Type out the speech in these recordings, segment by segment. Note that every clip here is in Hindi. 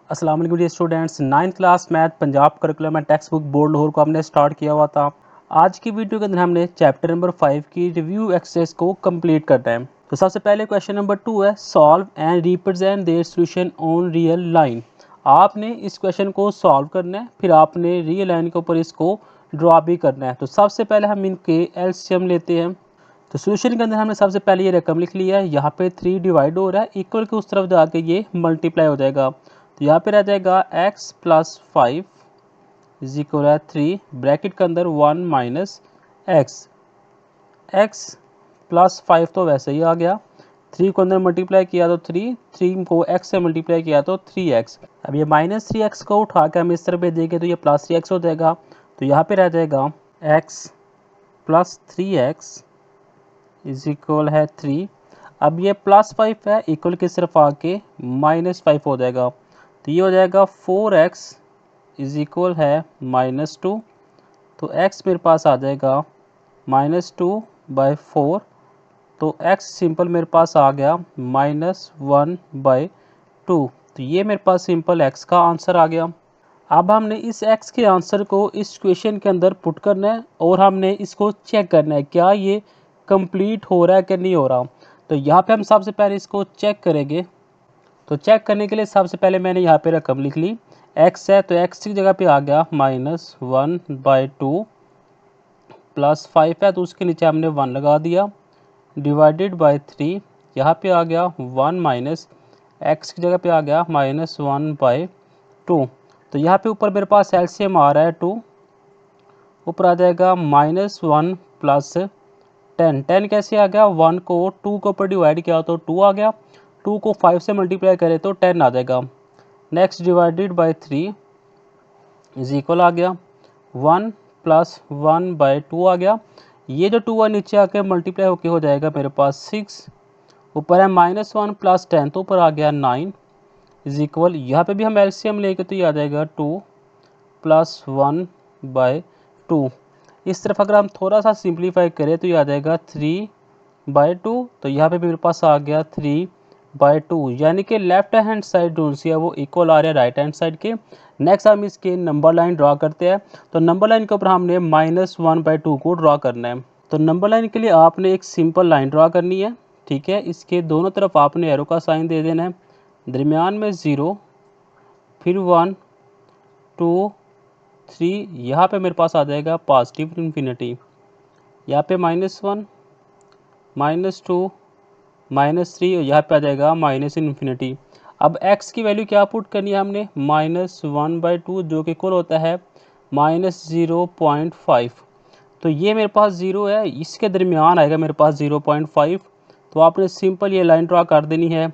अस्सलाम वालेकुम dear students, 9th class math Punjab curriculum and text book board Lahore को हमने स्टार्ट किया हुआ था। आज की वीडियो के अंदर हमने चैप्टर नंबर 5 की रिव्यू एक्सरसाइज को कंप्लीट करना है। तो सबसे पहले क्वेश्चन नंबर 2 है, solve and represent their solution on real line. आपने इस क्वेश्चन को सॉल्व करना है, फिर आपने रियल लाइन के ऊपर इसको ड्रॉ भी करना है। तो सबसे पहले हम इनके एलसीएम लेते हैं। तो सोल्यूशन के अंदर हमने सबसे पहले ये रकम लिख लिया है, यहाँ पे 3 डिवाइड हो रहा है, इक्वल के उस तरफ जाके ये मल्टीप्लाई हो जाएगा। तो यहाँ पे रह जाएगा x प्लस 5 इज इक्वल है 3, ब्रैकेट के अंदर 1 माइनस एक्स। x प्लस 5 तो वैसे ही आ गया, 3 को अंदर मल्टीप्लाई किया तो 3 को x से मल्टीप्लाई किया तो 3x। अब ये माइनस 3x को उठा के हम इस तरफ भेजेंगे तो ये प्लस 3x हो जाएगा। तो यहाँ पे रह जाएगा x plus 3x is equal है 3। अब ये प्लस 5 है, इक्वल की सिर्फ आके माइनस 5 हो जाएगा। तो ये हो जाएगा 4x इज इक्वल है -2। तो x मेरे पास आ जाएगा -2/4। तो x सिंपल मेरे पास आ गया -1/2। तो ये मेरे पास सिंपल x का आंसर आ गया। अब हमने इस x के आंसर को इस क्वेश्चन के अंदर पुट करना है और हमने इसको चेक करना है क्या ये कंप्लीट हो रहा है कि नहीं हो रहा। तो यहाँ पे हम सबसे पहले इसको चेक करेंगे। तो चेक करने के लिए सबसे पहले मैंने यहाँ पे रकम लिख ली, x है तो x की जगह पे आ गया -1/2, प्लस 5 है तो उसके नीचे हमने 1 लगा दिया, डिवाइडेड बाय 3, यहाँ पे आ गया 1 माइनस एक्स की जगह पे आ गया -1/2। तो यहाँ पे ऊपर मेरे पास एलसीएम आ रहा है 2, ऊपर आ जाएगा -1 प्लस 10 कैसे आ गया, 1 को 2 के ऊपर डिवाइड किया तो 2 आ गया, 2 को 5 से मल्टीप्लाई करें तो 10 आ जाएगा। Next divided by 3 is equal आ गया 1 प्लस 1/2 आ गया। ये जो 2 है नीचे आके मल्टीप्लाई होके हो जाएगा मेरे पास 6, ऊपर है -1 प्लस 10 तो ऊपर आ गया 9 इज इक्वल, यहाँ पे भी हम एलसीएम लेके तो ये आ जाएगा 2 प्लस 1/2। इस तरफ अगर हम थोड़ा सा सिंप्लीफाई करें तो ये आ जाएगा 3/2। तो यहाँ पे भी मेरे पास आ गया 3/2, यानी कि लेफ्ट हैंड साइड जो सी है वो इक्वल आ रहा है राइट हैंड साइड के। नेक्स्ट हम इसके नंबर लाइन ड्रा करते हैं। तो नंबर लाइन के ऊपर हमने -1/2 को ड्रा करना है। तो नंबर लाइन के लिए आपने एक सिंपल लाइन ड्रा करनी है, ठीक है। इसके दोनों तरफ आपने एरो का साइन दे देना है, दरमियान में 0, फिर 1, 2, 3, यहाँ पे मेरे पास आ जाएगा पॉजिटिव इन्फिनिटी, यहाँ पे -1, -2, -3 और यहाँ पे आ जाएगा माइनस इन्फिनिटी। अब x की वैल्यू क्या पुट करनी है हमने, -1/2 जो कि इक्वल होता है -0.5। तो ये मेरे पास 0 है, इसके दरमियान आएगा मेरे पास 0.5। तो आपने सिंपल ये लाइन ड्रा कर देनी है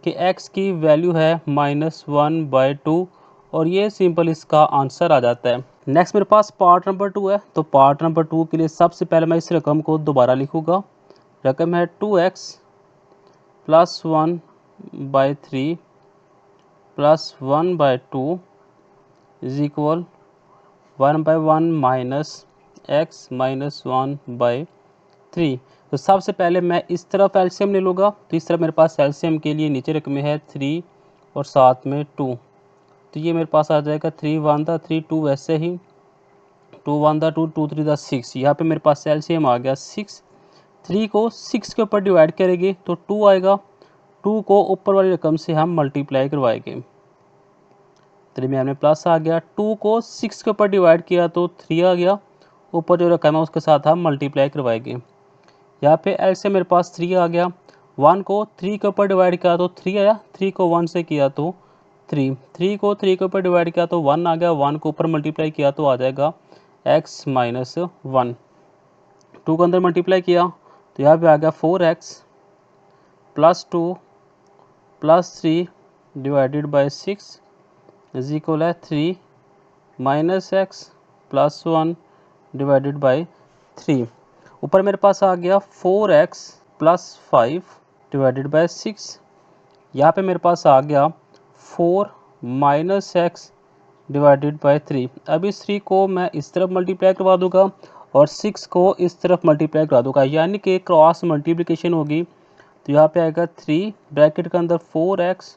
कि x की वैल्यू है -1/2 और ये सिंपल इसका आंसर आ जाता है। नेक्स्ट मेरे पास पार्ट नंबर 2 है। तो पार्ट नंबर 2 के लिए सबसे पहले मैं इस रकम को दोबारा लिखूँगा। रकम है 2x plus 1/3 plus 1/2 is equal 1/1 minus x minus 1/3। तो सबसे पहले मैं इस तरफ एलसीएम ले लूँगा। तो इस तरफ मेरे पास एलसीएम के लिए नीचे रकम है 3 और साथ में 2। तो ये मेरे पास आ जाएगा 3 1 था 3 2, वैसे ही 2 1 था 2 2 3 था 6। यहाँ पे मेरे पास एलसीएम आ गया 6। 3 को 6 के ऊपर डिवाइड करेंगे तो 2 आएगा, 2 को ऊपर वाली रकम से हम मल्टीप्लाई करवाएंगे, 3 में हमने प्लस आ गया, 2 को 6 के ऊपर डिवाइड किया तो 3 आ गया, ऊपर जो रकम है उसके साथ हम मल्टीप्लाई करवाएंगे। यहाँ पे एल से मेरे पास 3 आ गया, 1 को 3 के ऊपर डिवाइड किया तो 3 आया, 3 को 1 से किया तो 3, 3 को 3 के ऊपर डिवाइड किया तो 1 आ गया, 1 को ऊपर मल्टीप्लाई किया तो आ जाएगा x माइनस 1। 2 को अंदर मल्टीप्लाई किया तो यहाँ पे आ गया 4x plus 2 plus 3 divided by 6 is equal है 3 minus x plus 1 divided by 3। ऊपर मेरे पास आ गया 4x प्लस 5 डिवाइडेड बाई 6। यहाँ पे मेरे पास आ गया 4 माइनस एक्स डिवाइडेड बाई 3। अब इस 3 को मैं इस तरफ मल्टीप्लाई करवा दूंगा और 6 को इस तरफ मल्टीप्लाई करवा दूंगा, यानी कि क्रॉस मल्टीप्लिकेशन होगी। तो यहाँ पे आएगा 3 ब्रैकेट के अंदर 4x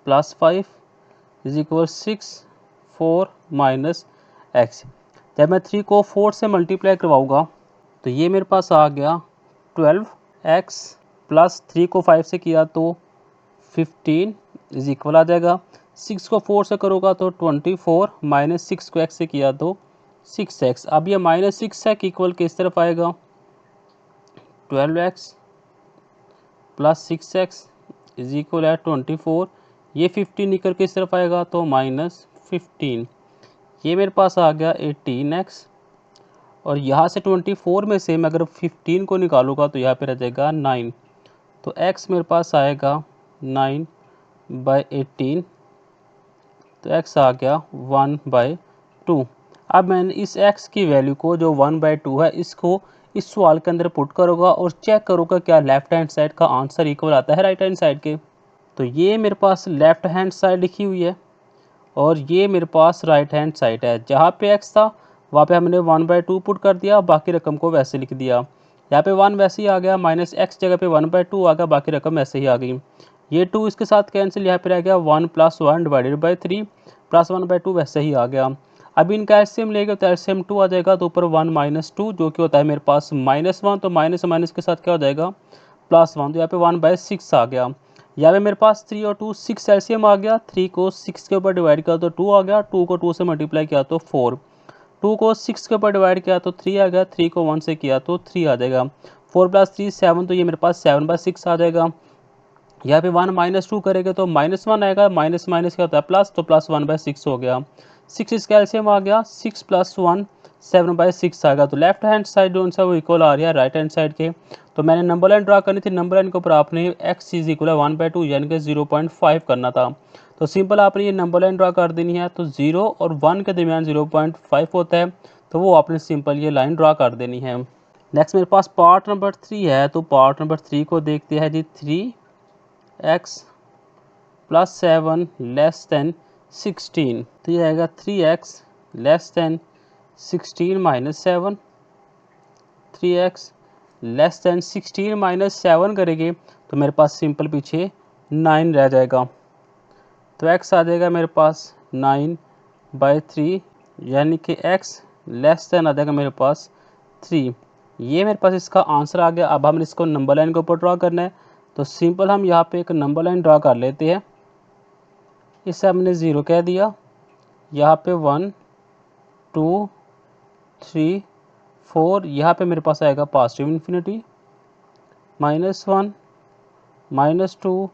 plus 5 is equal 6 4 minus x. जब मैं 3 को 4 से मल्टीप्लाई करवाऊँगा तो ये मेरे पास आ गया 12x प्लस 3 को 5 से किया तो 15 इज इक्वल आ जाएगा। 6 को 4 से करूँगा तो 24 माइनस 6 को x से किया तो 6x। अब ये माइनस 6x इक्वल किस तरफ आएगा, 12x plus 6x is equal है 24। ये 15 निकल के इस तरफ आएगा तो माइनस 15। ये मेरे पास आ गया 18x और यहाँ से 24 में से मैं अगर 15 को निकालूंगा तो यहाँ पे रह जाएगा 9। तो x मेरे पास आएगा 9/18। तो x आ गया 1/2। अब मैंने इस x की वैल्यू को जो 1/2 है इसको इस सवाल के अंदर पुट करूँगा और चेक करूँगा क्या लेफ्ट हैंड साइड का आंसर इक्वल आता है राइट हैंड साइड के। तो ये मेरे पास लेफ्ट हैंड साइड लिखी हुई है और ये मेरे पास राइट हैंड साइड है। जहाँ पे x था वहाँ पे हमने 1/2 पुट कर दिया, बाकी रकम को वैसे लिख दिया। यहाँ पे 1 वैसे ही आ गया, माइनस x जगह पे 1/2 आ गया, बाकी रकम वैसे ही आ गई। ये 2 इसके साथ कैंसिल, यहाँ पे रह गया 1 + 1 डिवाइडेड बाई 3 प्लस 1/2 वैसे ही आ गया। अब इनका एलसीएम लेंगे तो एलसीएम 2 आ जाएगा, तो ऊपर 1 - 2 जो कि होता है मेरे पास -1, तो माइनस माइनस के साथ क्या हो जाएगा +1, तो यहाँ पे 1/6 आ गया। यहाँ पे मेरे पास 3 और 2 6 एलसीएम आ गया। 3 को 6 के ऊपर डिवाइड किया तो 2 आ गया, 2 को 2 से मल्टीप्लाई किया तो 4, 2 को 6 के ऊपर डिवाइड किया तो 3 आ गया, 3 को 1 से किया तो 3 आ जाएगा। 4 + 3 7, तो ये मेरे पास 7/6 आ जाएगा। यहाँ पे 1 - 2 करेंगे तो -1 आएगा, माइनस माइनस क्या होता है प्लस, तो प्लस 1/6 हो गया। 6 इसका एलसीएम आ गया, 6 + 1 7/6 आएगा। तो लेफ्ट हैंड साइड जो है वो इक्वल आ रही है राइट हैंड साइड के। तो मैंने नंबर लाइन ड्रा करनी थी, नंबर लाइन के ऊपर आपने x इज इक्वल 1/2 यानी कि 0.5 करना था। तो सिंपल आपने ये नंबर लाइन ड्रा कर देनी है। तो 0 और 1 के दरमियान 0.5 होता है, तो वो आपने सिंपल ये लाइन ड्रा कर देनी है। नेक्स्ट मेरे पास पार्ट नंबर 3 है, तो पार्ट नंबर 3 को देखते हैं जी। 3x + 7 < 16, तो ये आएगा 3x < 16 - 7। 3x < 16 - 7 करेंगे तो मेरे पास सिंपल पीछे 9 रह जाएगा। तो x आ जाएगा मेरे पास 9/3 यानी कि x < आ जाएगा मेरे पास 3। ये मेरे पास इसका आंसर आ गया। अब हम इसको नंबर लाइन के ऊपर ड्रा करना है, तो सिंपल हम यहाँ पे एक नंबर लाइन ड्रा कर लेते हैं। इसे हमने 0 कह दिया, यहाँ पे 1 2 3 4, यहाँ पे मेरे पास आएगा पॉजिटिव इन्फिनिटी, -1 -2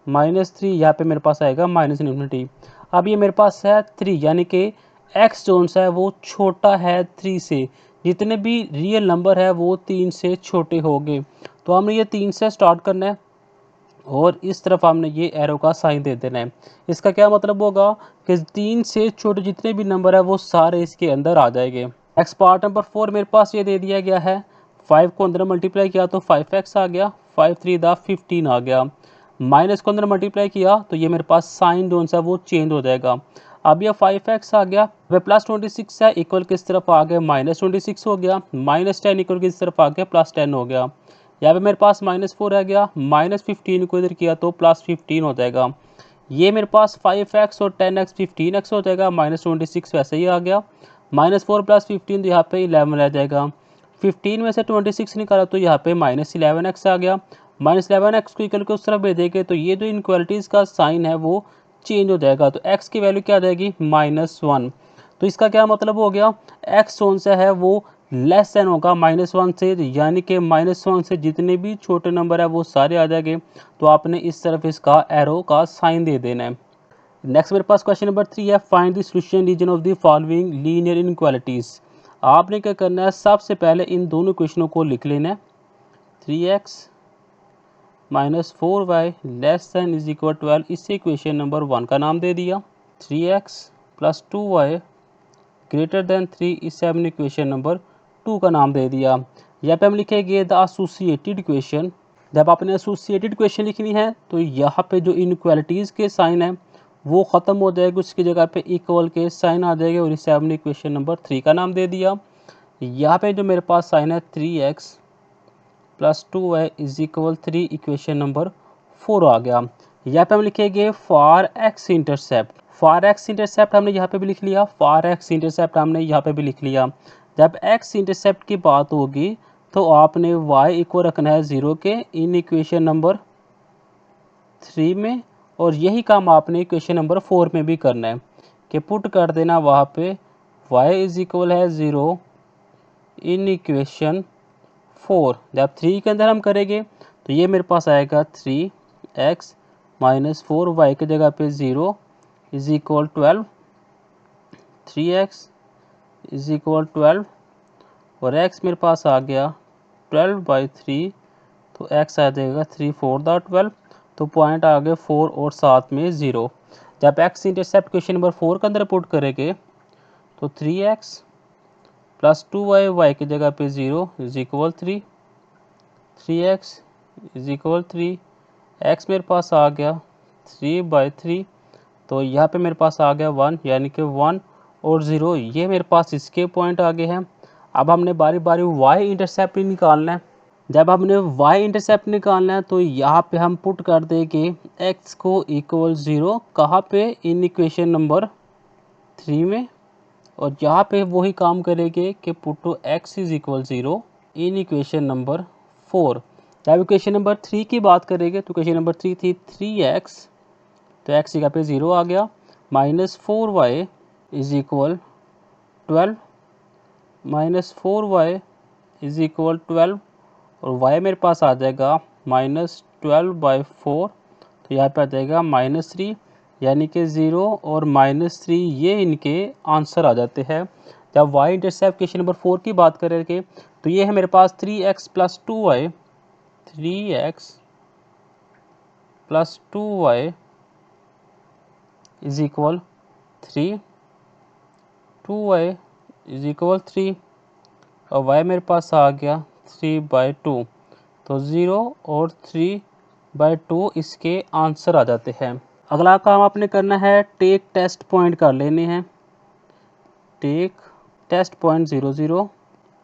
-3, यहाँ पे मेरे पास आएगा माइनस इन्फिनिटी। अब ये मेरे पास है 3 यानी कि x जोन है वो छोटा है 3 से। जितने भी रियल नंबर है वो 3 से छोटे होंगे। तो हमने ये 3 से स्टार्ट करना है और इस तरफ हमने ये एरो का साइन दे देना है। इसका क्या मतलब होगा कि 3 से छोटे जितने भी नंबर है वो सारे इसके अंदर आ जाएंगे। नेक्स्ट पार्ट नंबर 4 मेरे पास ये दे दिया गया है। 5 को अंदर मल्टीप्लाई किया तो 5x आ गया, 5 3 15 आ गया। माइनस को अंदर मल्टीप्लाई किया तो ये मेरे पास साइन जो है वो चेंज हो जाएगा। अब ये 5x आ गया, वह +26 है, इक्वल किस तरफ आ गया -26 हो गया, -10 इक्वल किस तरफ आ गया +10 हो गया। यहाँ पे मेरे पास -4 रह गया, -15 को इधर किया तो +15 हो जाएगा। ये मेरे पास 5x और 10x 15x हो जाएगा, -26 वैसे ही आ गया, -4 + 15 तो यहाँ पे 11 रह जाएगा। 15 में से 26 निकाला तो यहाँ पे -11x आ गया, -11x को इक्वल के उस तरफ भेजेंगे तो ये जो इनक्वालिटीज़ का साइन है वो चेंज हो जाएगा। तो x की वैल्यू क्या आ जाएगी -1। तो इसका क्या मतलब हो गया, x जोन से है वो लेस देन होगा -1 से, यानी कि -1 से जितने भी छोटे नंबर है वो सारे आ जाएंगे। तो आपने इस तरफ इसका एरो का साइन दे देना है। नेक्स्ट मेरे पास क्वेश्चन नंबर 3 है, find the solution region of the following linear inequalities. आपने क्या करना है, सबसे पहले इन दोनों क्वेश्चनों को लिख लेना है। 3x - 4y < 12, इसे क्वेश्चन नंबर 1 का नाम दे दिया। 3x + 2y > 3, इसे हमने क्वेश्चन नंबर 2 का नाम दे दिया। यहाँ पे हम लिखेंगे द एसोसिएटेड इक्वेशन। जब आपने एसोसिएटेड इक्वेशन लिखनी है तो यहाँ पे जो इनक्वालिटीज़ के साइन है वो ख़त्म हो जाएगा, उसकी जगह पे इक्वल के साइन आ जाएगा और इसे हमने इक्वेशन नंबर 3 का नाम दे दिया। यहाँ पे जो मेरे पास साइन है 3x + 2y = 3, इक्वेशन नंबर 4 आ गया। यहाँ पे हम लिखेंगे for x intercept. Far x intercept हमने यहाँ पे भी लिख लिया, फार एक्स इंटरसेप्ट हमने यहाँ पे भी लिख लिया। जब एक्स इंटरसेप्ट की बात होगी तो आपने y इक्वल रखना है 0 के इन इक्वेशन नंबर 3 में, और यही काम आपने इक्वेशन नंबर 4 में भी करना है कि पुट कर देना वहाँ पे y इज इक्वल है 0 इन इक्वेशन 4। जब 3 के अंदर हम करेंगे तो ये मेरे पास आएगा 3x माइनस 4y की जगह पे 0 is equal 12, 3x is equal 12 और x मेरे पास आ गया 12/3, तो x आ जाएगा 3 4 12, तो पॉइंट आ गए 4 और साथ में 0। जब x इंटरसेप्ट क्वेश्चन नंबर 4 के अंदर पुट करेंगे तो 3x प्लस 2y y की जगह पे 0 is equal 3, 3x is equal 3, x मेरे पास आ गया 3/3, तो यहाँ पे मेरे पास आ गया 1, यानी कि 1 और 0 ये मेरे पास इसके पॉइंट आ गए हैं। अब हमने बारी बारी y इंटरसेप्ट निकालना है। जब हमने y इंटरसेप्ट निकालना है तो यहाँ पे हम पुट कर देंगे x को इक्वल 0 कहाँ पे, इन इक्वेशन नंबर 3 में, और यहाँ पे वही काम करेंगे कि put to x is equal 0 in equation number 4। जब इक्वेशन नंबर 3 की बात करेंगे तो इक्वेशन नंबर 3 थी 3x, तो x जगह पे 0 आ गया, minus 4y is equal 12, minus 4y is equal 12, और y मेरे पास आ जाएगा माइनस 12/4, तो यहाँ पे आ जाएगा -3, यानी कि 0 और -3 ये इनके आंसर आ जाते हैं। जब y इंटरसेप्ट क्वेश्चन नंबर 4 की बात करेंगे तो ये है मेरे पास 3x plus 2y, 3x plus 2y is equal 3, 2y is equal 3, और y मेरे पास आ गया 3/2, तो 0 और 3/2 इसके आंसर आ जाते हैं। अगला काम आपने करना है टेक टेस्ट पॉइंट कर लेने हैं, take test point 0 0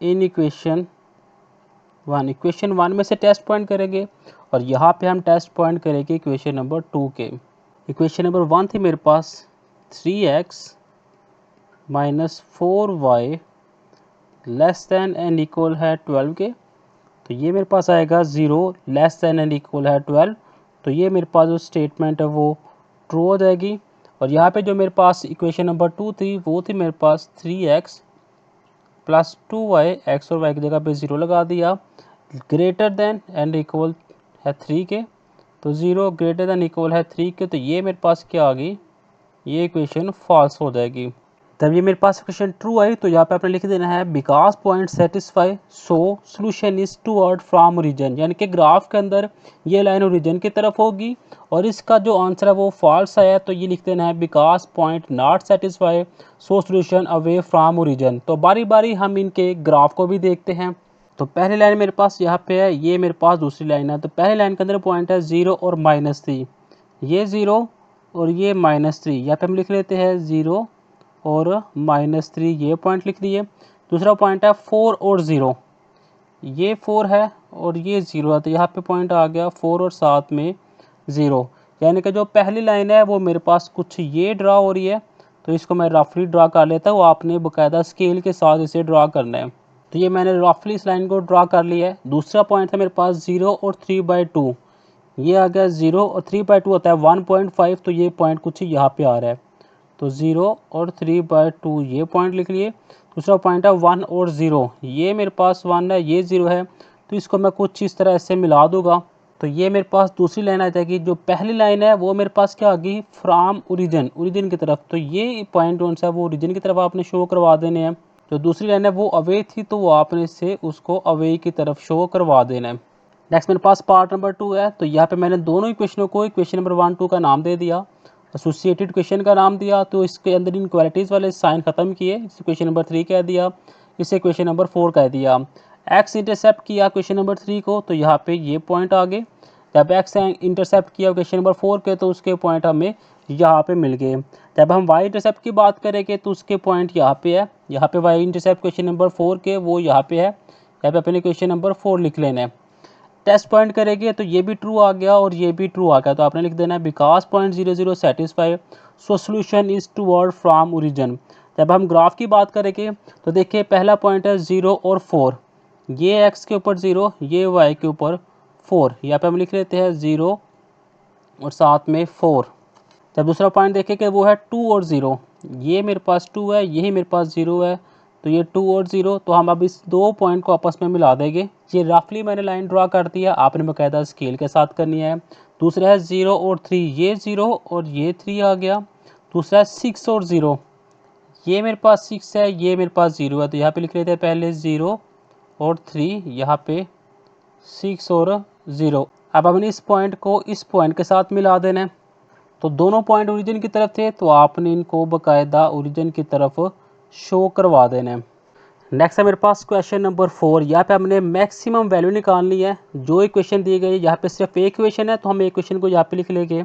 in equation 1। Equation 1 में से टेस्ट पॉइंट करेंगे और यहाँ पे हम टेस्ट पॉइंट करेंगे इक्वेशन नंबर 2 के। इक्वेशन नंबर 1 थी मेरे पास 3x minus 4y less than and equal है 12 के, तो ये मेरे पास आएगा 0 लेस दैन एंड इक्वल है 12, तो ये मेरे पास जो स्टेटमेंट है वो ट्रू हो जाएगी। और यहाँ पे जो मेरे पास इक्वेशन नंबर 2 थी वो थी मेरे पास 3x प्लस 2y, x और y की जगह पे 0 लगा दिया, ग्रेटर दैन एंड इक्वल है 3 के, तो 0 ग्रेटर दैन इक्वल है 3 के, तो ये मेरे पास क्या आ गई, ये इक्वेशन फॉल्स हो जाएगी। तब ये मेरे पास इक्वेशन ट्रू आई तो यहाँ पे आपने लिख देना है because point satisfy so solution is toward from origin, यानी कि ग्राफ के अंदर ये लाइन ओरिजिन की तरफ होगी और इसका जो आंसर है वो फॉल्स आया, तो ये लिख देना है because point not satisfy so solution away from origin. तो बारी बारी हम इनके ग्राफ को भी देखते हैं। तो पहली लाइन मेरे पास यहाँ पे है, ये मेरे पास दूसरी लाइन है। तो पहली लाइन के अंदर पॉइंट है 0 और -3, ये 0 और ये -3, यहाँ पे हम लिख लेते हैं 0 और -3, ये पॉइंट लिख दिए। दूसरा पॉइंट है 4 और 0, ये 4 है और ये 0 है, तो यहाँ पे पॉइंट आ गया 4 और साथ में 0, यानी कि जो पहली लाइन है वो मेरे पास कुछ ये ड्रा हो रही है, तो इसको मैं रफली ड्रा कर लेता हूँ, आपने बाकायदा स्केल के साथ इसे ड्रा करना है। तो ये मैंने रफली इस लाइन को ड्रा कर लिया है। दूसरा पॉइंट है मेरे पास 0 और 3/2, ये आ गया 0 और 3/2 होता है 1.5, तो ये पॉइंट कुछ यहाँ पे आ रहा है, तो 0 और 3/2 ये पॉइंट लिख लिए। दूसरा पॉइंट है 1 और 0, ये मेरे पास 1 है, ये 0 है, तो इसको मैं कुछ इस तरह से मिला दूंगा, तो ये मेरे पास दूसरी लाइन आ जाएगी। जो पहली लाइन है वो मेरे पास क्या आ गई, फ्रॉम ओरिजिन, ओरिजिन की तरफ, तो ये पॉइंट कौन सा है वो ओरिजिन की तरफ आपने शो करवा देने हैं। जो दूसरी लाइन है वो अवे थी, तो वो आपने से उसको अवे की तरफ शो करवा देना है। नेक्स्ट मेरे पास पार्ट नंबर 2 है, तो यहाँ पे मैंने दोनों इक्वेशनों को इक्वेशन नंबर 1 2 का नाम दे दिया, एसोसिएटेड इक्वेशन का नाम दिया, तो इसके अंदर इनक्वालिटीज़ वाले साइन खत्म किए, इस इक्वेशन नंबर 3 कह दिया, इसे इक्वेशन नंबर 4 कह दिया। एक्स इंटरसेप्ट किया क्वेश्चन नंबर 3 को, तो यहाँ पे ये पॉइंट आ गए। जब एक्स इंटरसेप्ट किया क्वेश्चन नंबर 4 के, तो उसके पॉइंट हमें यहाँ पे मिल गए। जब हम वाई इंटरसेप्ट की बात करेंगे तो उसके पॉइंट यहाँ पे है, यहाँ पे वाई इंटरसेप्ट क्वेश्चन नंबर 4 के वो यहाँ पे है, यहाँ पे अपने क्वेश्चन नंबर 4 लिख लेना है। टेस्ट पॉइंट करेंगे तो ये भी ट्रू आ गया और ये भी ट्रू आ गया, तो आपने लिख देना है because point 0 0 satisfy so solution is toward from origin. जब हम ग्राफ की बात करेंगे तो देखिए पहला पॉइंट है 0 और 4, ये x के ऊपर 0, ये y के ऊपर 4, यहाँ पे हम लिख लेते हैं 0 और साथ में 4। जब दूसरा पॉइंट देखें कि वो है 2 और 0, ये मेरे पास 2 है, यही मेरे पास 0 है, तो ये 2 और 0, तो हम अब इस दो पॉइंट को आपस में मिला देंगे। ये रफली मैंने लाइन ड्रा कर दी है, आपने बाकायदा स्केल के साथ करनी है। दूसरा है 0 और 3, ये 0 और ये 3 आ गया। दूसरा है 6 और 0, ये मेरे पास 6 है, ये मेरे पास 0 है, तो यहाँ पे लिख लेते हैं पहले 0 और 3, यहाँ पे 6 और 0। अब हमने इस पॉइंट को इस पॉइंट के साथ मिला देना है, तो दोनों पॉइंट ओरिजिन की तरफ थे, तो आपने इनको बाकायदा ओरिजिन की तरफ शो करवा देना है। नेक्स्ट है मेरे पास क्वेश्चन नंबर 4। यहाँ पे हमने मैक्सिमम वैल्यू निकालनी है। जो इक्वेशन दी गई यहाँ पे सिर्फ एक इक्वेशन है, तो हम इक्वेशन को यहाँ पे लिख लेंगे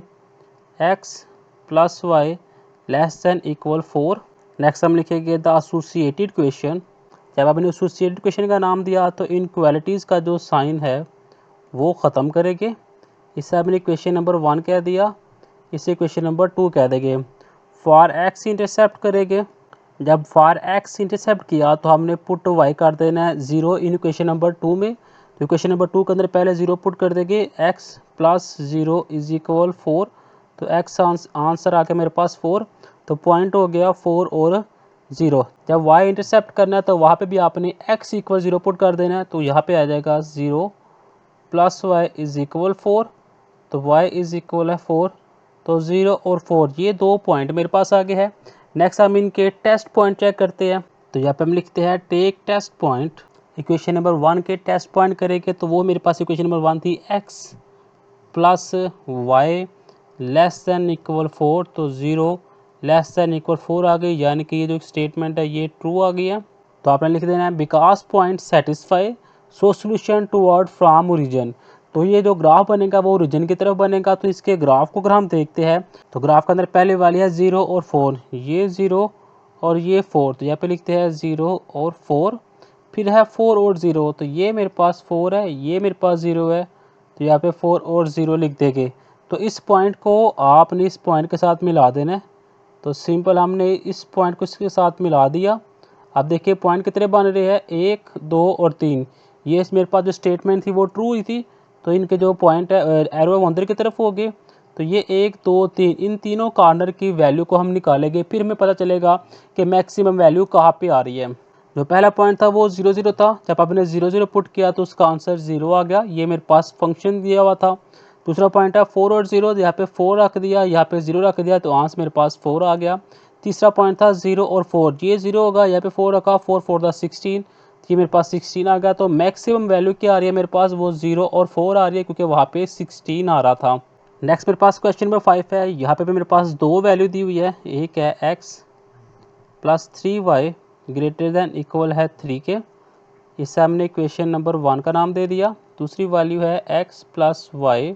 x + y < = 4। नेक्स्ट हम लिखेंगे द एसोसिएटेड इक्वेशन। जब आपने एसोसिएटेड इक्वेशन का नाम दिया तो इनक्वालिटीज़ का जो साइन है वो ख़त्म करेंगे। इससे आपने इक्वेशन नंबर 1 कह दिया, इसे क्वेश्चन नंबर 2 कह देंगे। फॉर x इंटरसेप्ट करेंगे। जब फॉर x इंटरसेप्ट किया तो हमने पुट y कर देना है 0 इन इक्वेशन नंबर 2 में, तो इक्वेशन नंबर 2 के अंदर पहले 0 पुट कर देंगे, x + 0 = 4, तो x आंसर आ गया मेरे पास 4, तो पॉइंट हो गया 4 और 0। जब y इंटरसेप्ट करना है तो वहाँ पे भी आपने x = 0 पुट कर देना है, तो यहाँ पे आ जाएगा 0 + y = 4, तो y = 4, तो 0 और 4 ये दो पॉइंट मेरे पास आगे है। नेक्स्ट हम इनके टेस्ट पॉइंट चेक करते हैं, तो यहाँ पे हम लिखते हैं take test point. Equation number 1 के टेस्ट पॉइंट करेंगे तो वो मेरे पास इक्वेशन नंबर 1 थी x + y < = 4, तो 0 < = 4 आ गई, यानी कि ये जो स्टेटमेंट है ये ट्रू आ गई है। तो आपने लिख देना है because point satisfy so solution toward from origin. तो ये जो ग्राफ बनेगा वो ओरिजिन की तरफ बनेगा। तो इसके ग्राफ को अगर हम देखते हैं तो ग्राफ के अंदर पहले वाली है 0 और 4, ये 0 और ये 4, तो यहाँ पे लिखते हैं 0 और 4, फिर है 4 और 0, तो ये मेरे पास 4 है, ये मेरे पास 0 है, तो यहाँ पे 4 और 0 लिख देंगे। तो इस पॉइंट को आपने इस पॉइंट के साथ मिला देना है, तो सिंपल हमने इस पॉइंट को इसके साथ मिला दिया। अब देखिए पॉइंट कितने बन रहे हैं, 1 2 और 3, ये मेरे पास जो स्टेटमेंट थी वो ट्रू हुई थी, तो इनके जो पॉइंट है एरो अंदर की तरफ हो गए, तो ये 1 2 3 इन तीनों कॉर्नर की वैल्यू को हम निकालेंगे, फिर हमें पता चलेगा कि मैक्सिमम वैल्यू कहाँ पे आ रही है। जो पहला पॉइंट था वो 0 0 था, जब आपने 0 0 पुट किया तो उसका आंसर 0 आ गया, ये मेरे पास फंक्शन दिया हुआ था। दूसरा पॉइंट है 4 और 0, यहाँ पे 4 रख दिया, यहाँ पे 0 रख दिया, तो आंसर मेरे पास 4 आ गया। तीसरा पॉइंट था 0 और 4, ये 0 होगा, यहाँ पे 4 रखा, 4 4 16, ये मेरे पास 16 आ गया। तो मैक्सिमम वैल्यू क्या आ रही है मेरे पास, वो 0 और 4 आ रही है, क्योंकि वहाँ पे 16 आ रहा था। नेक्स्ट मेरे पास क्वेश्चन नंबर 5 है। यहाँ पे भी मेरे पास दो वैल्यू दी हुई है, एक है x + 3y > 3 के, इससे हमने इक्वेशन नंबर 1 का नाम दे दिया। दूसरी वैल्यू है x + y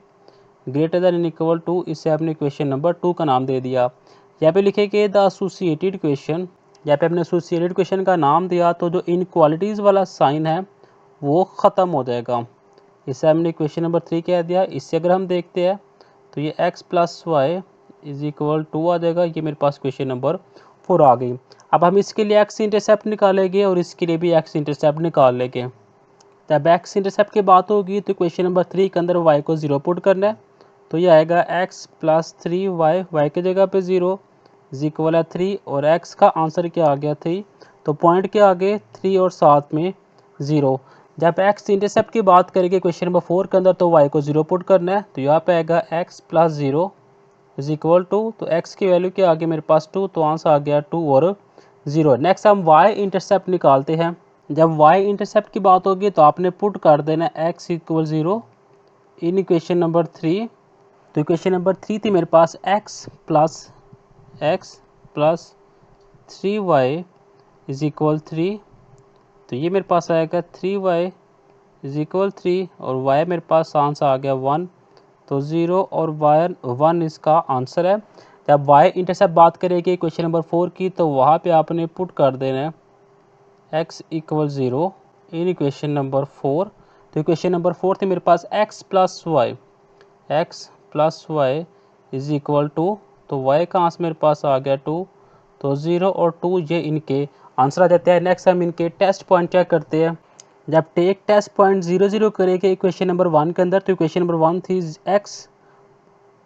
> 2, इससे हमने इक्वेशन नंबर 2 का नाम दे दिया। यहाँ पे लिखेंगे द एसोसिएटेड इक्वेशन। यहाँ पे हमने एसोसिएटेड इक्वेशन का नाम दिया, तो जो इनक्वालिटीज़ वाला साइन है वो ख़त्म हो जाएगा, इससे हमने इक्वेशन नंबर 3 कह दिया। इससे अगर हम देखते हैं तो ये x + y = 2 आ जाएगा, ये मेरे पास क्वेश्चन नंबर 4 आ गई। अब हम इसके लिए x इंटरसेप्ट निकालेंगे और इसके लिए भी x इंटरसेप्ट निकाल लेंगे। जब x इंटरसेप्ट की बात होगी तो क्वेश्चन नंबर 3 के अंदर y को 0 पुट करना है, तो ये आएगा x + 3y, y की जगह पे 0 = 3, और x का आंसर क्या आ गया 3, तो पॉइंट के आगे 3 और साथ में 0। जब x इंटरसेप्ट की बात करेंगे क्वेश्चन नंबर 4 के अंदर, तो y को 0 पुट करना है, तो यहाँ पे आएगा x + 0 = 2, तो x की वैल्यू क्या आ गई मेरे पास 2, तो आंसर आ गया 2 और 0। नेक्स्ट हम y इंटरसेप्ट निकालते हैं। जब y इंटरसेप्ट की बात होगी तो आपने पुट कर देना x = 0 इन इक्वेशन नंबर 3, तो इक्वेशन नंबर 3 थी मेरे पास x + 3y = 3, तो ये मेरे पास आएगा 3y = 3, और y मेरे पास आंसर आ गया 1, तो 0 और 1 इसका आंसर है। जब y इंटरसेप्ट बात करेंगे क्वेश्चन नंबर 4 की, तो वहाँ पे आपने पुट कर देना है x = 0 इन इक्वेशन नंबर 4। तो इक्वेशन नंबर 4 थी मेरे पास x plus y is equal to, तो y का आंसर मेरे पास आ गया 2, तो 0 और 2 ये इनके आंसर आ जाते हैं। नेक्स्ट हम इनके टेस्ट पॉइंट चेक करते हैं। जब टेक टेस्ट पॉइंट 0 0 करेंगे इक्वेशन नंबर 1 के अंदर, तो इक्वेशन नंबर 1 थी x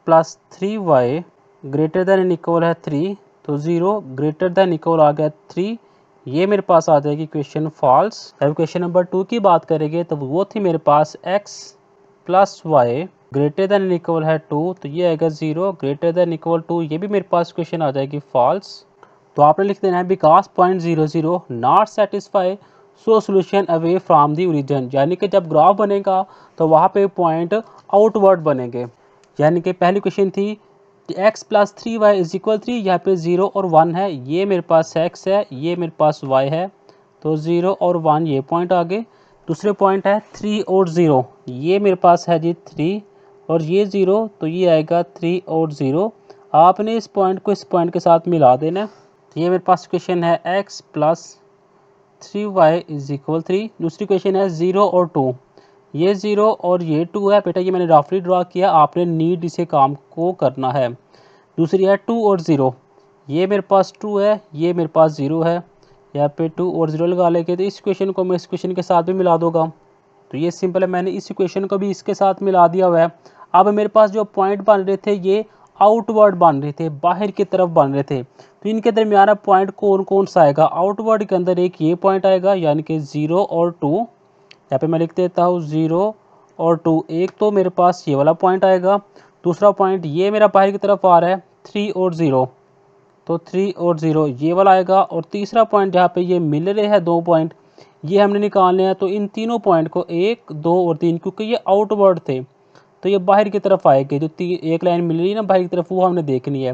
plus 3y greater than equal है 3, तो 0 ग्रेटर देन इक्वल आ गया 3, ये मेरे पास आ जाएगी इक्वेशन फॉल्स। अब इक्वेशन नंबर 2 की बात करेंगे तो वो थी मेरे पास x plus y greater than equal है 2, तो ये आएगा 0 ग्रेटर देन इक्वल 2, ये भी मेरे पास इक्वेशन आ जाएगी फॉल्स। तो आपने लिख देना है because point 0 0 not satisfy so solution away from the origin, यानी कि जब ग्राफ बनेगा तो वहाँ पे पॉइंट आउटवर्ड बनेंगे। यानी कि पहली क्वेश्चन थी x plus 3y is equal 3, यहाँ पे 0 और 1 है, ये मेरे पास x है, ये मेरे पास y है, तो 0 और 1 ये पॉइंट आ गए। दूसरे पॉइंट है 3 और 0, ये मेरे पास है जी 3 और ये 0, तो ये आएगा 3 और 0। आपने इस पॉइंट को इस पॉइंट के साथ मिला देना। तो ये मेरे पास क्वेश्चन है x plus 3y is equal 3। दूसरी क्वेश्चन है 0 और 2, ये 0 और ये 2 है बेटा, ये मैंने रफली ड्रा किया, आपने नीड इसे काम को करना है। दूसरी है 2 और 0, ये मेरे पास 2 है, ये मेरे पास 0 है, यहाँ पे 2 और 0 लगा लेंगे, तो इस क्वेश्चन को मैं इस क्वेश्चन के साथ भी मिला दूंगा। तो ये सिंपल है, मैंने इस इक्वेशन को भी इसके साथ मिला दिया हुआ है। अब मेरे पास जो पॉइंट बन रहे थे ये आउटवर्ड बन रहे थे, बाहर की तरफ बन रहे थे, तो इनके दरमियान पॉइंट कौन कौन सा आएगा। आउटवर्ड के अंदर एक ये पॉइंट आएगा यानी कि 0 और 2, यहाँ पे मैं लिख देता हूँ 0 और 2, एक तो मेरे पास ये वाला पॉइंट आएगा। दूसरा पॉइंट ये मेरा बाहर की तरफ आ रहा है 3 और 0, तो 3 और 0 ये वाला आएगा। और तीसरा पॉइंट जहाँ पे ये मिल रहे हैं दो पॉइंट, ये हमने निकालने हैं, तो इन तीनों पॉइंट को 1 2 और 3, क्योंकि ये आउटवर्ड थे तो ये बाहर की तरफ आएंगे। जो एक लाइन मिल रही है ना बाहर की तरफ, वो हमने देखनी है।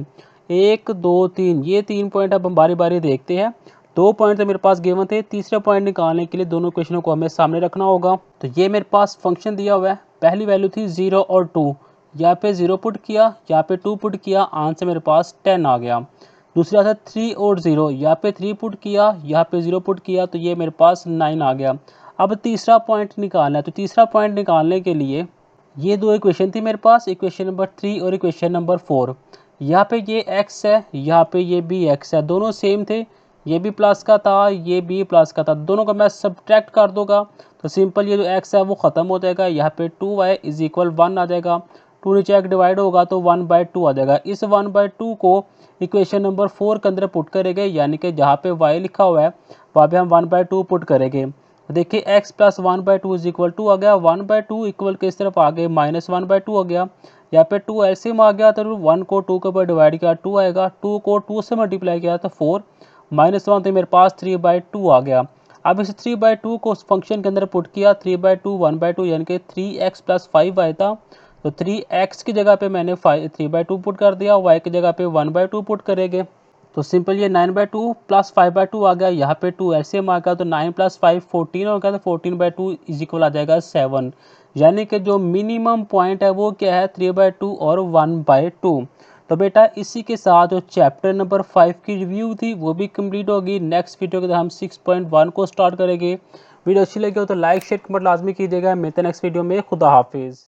1 2 3, ये 3 पॉइंट अब हम बारी बारी देखते हैं। 2 पॉइंट तो मेरे पास गिवन थे, तीसरा पॉइंट निकालने के लिए दोनों क्वेश्चनों को हमें सामने रखना होगा। तो ये मेरे पास फंक्शन दिया हुआ है, पहली वैल्यू थी 0 और 2, यहाँ पे 0 पुट किया, यहाँ पे 2 पुट किया, आंसर मेरे पास 10 आ गया। दूसरा था 3 और 0, यहाँ पे 3 पुट किया, यहाँ पे 0 पुट किया, तो ये मेरे पास 9 आ गया। अब तीसरा पॉइंट निकालना है, तो तीसरा पॉइंट निकालने के लिए ये दो इक्वेशन थी मेरे पास, इक्वेशन नंबर 3 और इक्वेशन नंबर 4। यहाँ पे ये x है, यहाँ पे ये भी x है, दोनों सेम थे, ये भी प्लस का था, ये भी प्लस का था, दोनों का मैं सब्ट्रैक्ट कर दूंगा तो सिंपल ये जो x है वो ख़त्म हो जाएगा। यहाँ पे 2y इज इक्वल 1 आ जाएगा, 2 नीचे एक डिवाइड होगा तो 1/2 आ जाएगा। इस 1/2 को इक्वेशन नंबर 4 के अंदर पुट करेंगे, यानी कि जहाँ पे y लिखा हुआ है वहाँ पे हम 1/2 पुट करेंगे। देखिए x प्लस 1/2 इज इक्वल 2 आ गया, 1/2 इक्वल किस तरफ आ गए -1/2 हो गया। यहाँ पे 2 एलसीएम आ गया, तो 1 को 2 के ऊपर डिवाइड किया 2 आएगा, 2 को 2 से मल्टीप्लाई किया तो 4, -1 तो मेरे पास 3/2 आ गया। अब इस 3/2 को उस फंक्शन के अंदर पुट किया, 3/2 1/2 यानी कि 3x प्लस 5 आया था, तो 3x की जगह पे मैंने 3/2 पुट कर दिया, y की जगह पे 1/2 पुट करेंगे, तो सिंपल ये 9/2 प्लस 5/2 आ गया। यहाँ पे 2 एलसीएम आ गया, तो 9 प्लस 5 14 हो गया, तो 14/2 इज इक्वल आ जाएगा 7। यानी कि जो मिनिमम पॉइंट है वो क्या है 3/2 और 1/2। तो बेटा इसी के साथ जो चैप्टर नंबर 5 की रिव्यू थी वो भी कंप्लीट होगी। नेक्स्ट वीडियो के अंदर हम 6.1 को स्टार्ट करेंगे। वीडियो अच्छी लगी हो तो लाइक शेयर कमेंट लाजमी कीजिएगा। मिलते हैं नेक्स्ट वीडियो में। खुदा हाफिज़।